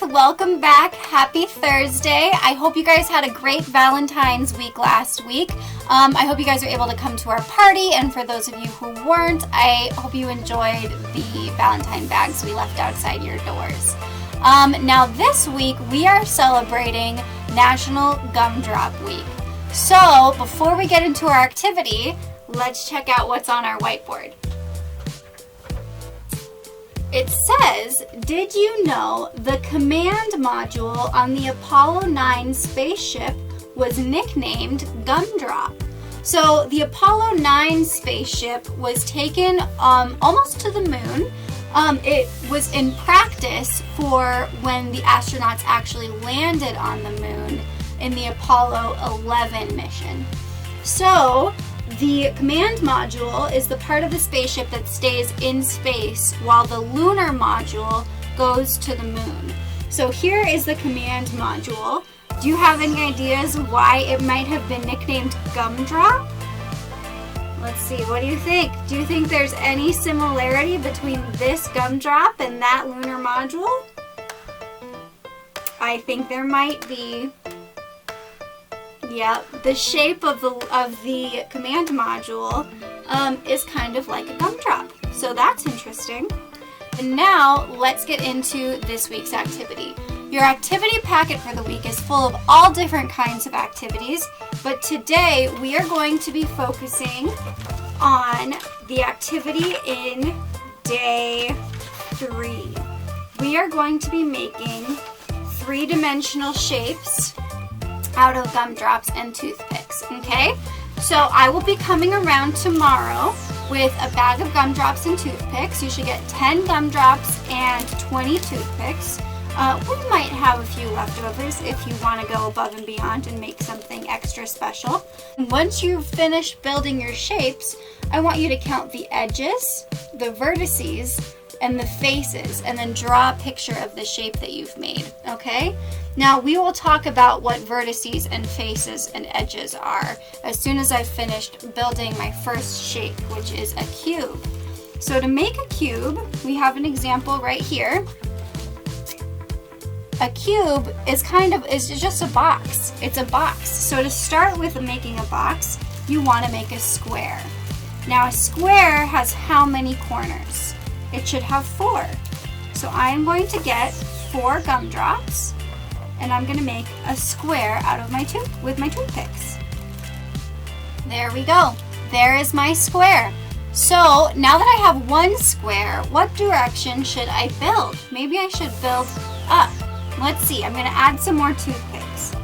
both. Welcome back. Happy Thursday. I hope you guys had a great Valentine's week last week. I hope you guys were able to come to our party, and for those of you who weren't, I hope you enjoyed the Valentine bags we left outside your doors. Now this week we are celebrating National Gumdrop Week. So before we get into our activity, let's check out what's on our whiteboard. It says, did you know the command module on the Apollo 9 spaceship was nicknamed Gumdrop? So the Apollo 9 spaceship was taken almost to the moon. It was in practice for when the astronauts actually landed on the moon in the Apollo 11 mission. So the command module is the part of the spaceship that stays in space while the lunar module goes to the moon. So here is the command module. Do you have any ideas why it might have been nicknamed Gumdrop? Let's see, what do you think? Do you think there's any similarity between this Gumdrop and that lunar module? I think there might be. Yep, the shape of the command module is kind of like a gumdrop. So that's interesting. And now let's get into this week's activity. Your activity packet for the week is full of all different kinds of activities, but today we are going to be focusing on the activity in day 3. We are going to be making three-dimensional shapes out of gumdrops and toothpicks, okay? So I will be coming around tomorrow with a bag of gumdrops and toothpicks. You should get 10 gumdrops and 20 toothpicks. We might have a few leftovers if you want to go above and beyond and make something extra special. And once you've finished building your shapes, I want you to count the edges, the vertices, and the faces, and then draw a picture of the shape that you've made, okay? Now we will talk about what vertices and faces and edges are as soon as I've finished building my first shape, which is a cube. So to make a cube, we have an example right here. A cube is just a box. It's a box. So to start with making a box, you want to make a square. Now a square has how many corners? It should have 4. So I am going to get 4 gumdrops, and I'm going to make a square out of with my toothpicks. There we go. There is my square. So now that I have one square, what direction should I build? Maybe I should build up. Let's see. I'm going to add some more toothpicks.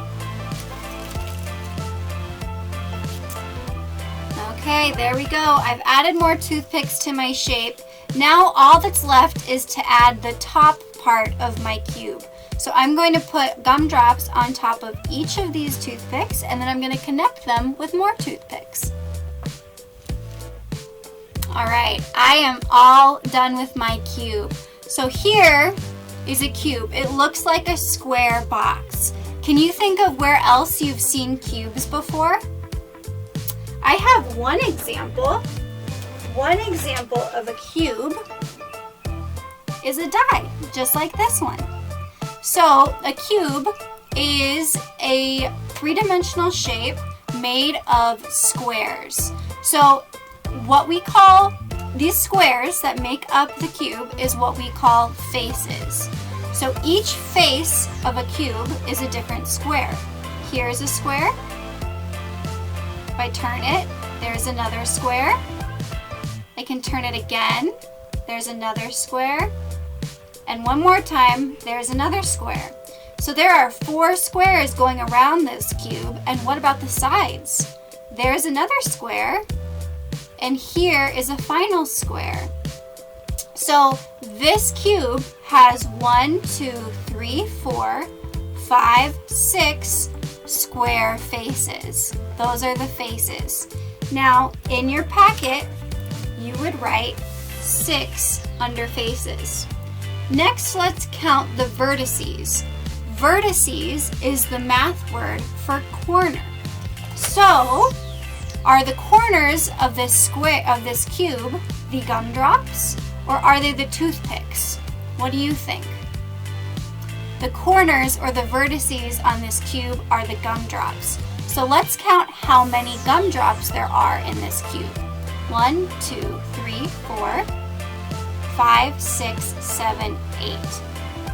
Okay, there we go. I've added more toothpicks to my shape. Now all that's left is to add the top part of my cube. So I'm going to put gumdrops on top of each of these toothpicks, and then I'm going to connect them with more toothpicks. Alright, I am all done with my cube. So here is a cube. It looks like a square box. Can you think of where else you've seen cubes before? I have one example. One example of a cube is a die, just like this one. So a cube is a three-dimensional shape made of squares. So what we call these squares that make up the cube is what we call faces. So each face of a cube is a different square. Here's a square. If I turn it, there's another square. I can turn it again, there's another square, and one more time, there's another square. So there are 4 squares going around this cube, and what about the sides? There's another square, and here is a final square. So this cube has 1, 2, 3, 4, 5, 6 square faces. Those are the faces. Now, in your packet, you would write 6 under faces. Next, let's count the vertices. Vertices is the math word for corner. So, are the corners of this cube the gumdrops, or are they the toothpicks? What do you think? The corners or the vertices on this cube are the gumdrops. So let's count how many gumdrops there are in this cube. 1, 2, 3, 4, 5, 6, 7, 8.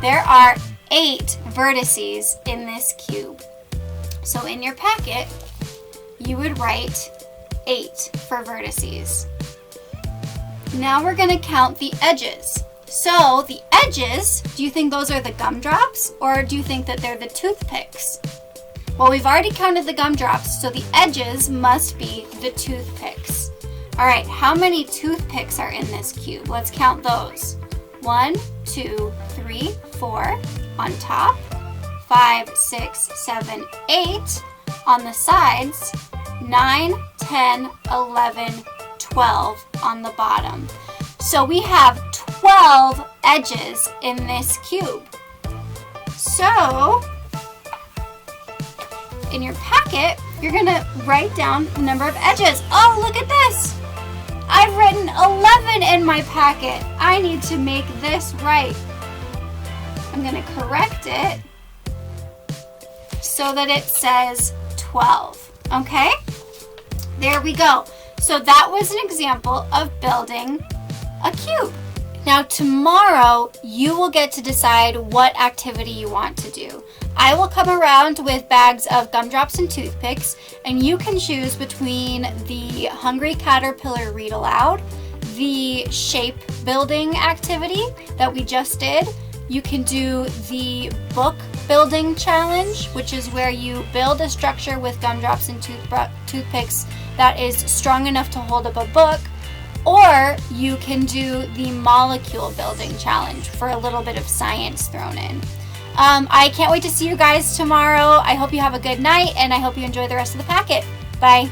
There are 8 vertices in this cube. So in your packet, you would write 8 for vertices. Now we're going to count the edges. So the edges, do you think those are the gumdrops or do you think that they're the toothpicks? Well, we've already counted the gumdrops, so the edges must be the toothpicks. All right, how many toothpicks are in this cube? Let's count those. 1, 2, 3, 4 on top, 5, 6, 7, 8 on the sides, 9, 10, 11, 12 on the bottom. So we have 12 edges in this cube. So in your packet, you're gonna write down the number of edges. Oh, look at this. I've written 11 in my packet. I need to make this right. I'm gonna correct it so that it says 12, okay? There we go. So that was an example of building a cube. Now tomorrow, you will get to decide what activity you want to do. I will come around with bags of gumdrops and toothpicks, and you can choose between the Hungry Caterpillar Read Aloud, the shape building activity that we just did. You can do the book building challenge, which is where you build a structure with gumdrops and toothpicks that is strong enough to hold up a book. Or you can do the molecule building challenge for a little bit of science thrown in. I can't wait to see you guys tomorrow. I hope you have a good night and I hope you enjoy the rest of the packet. Bye.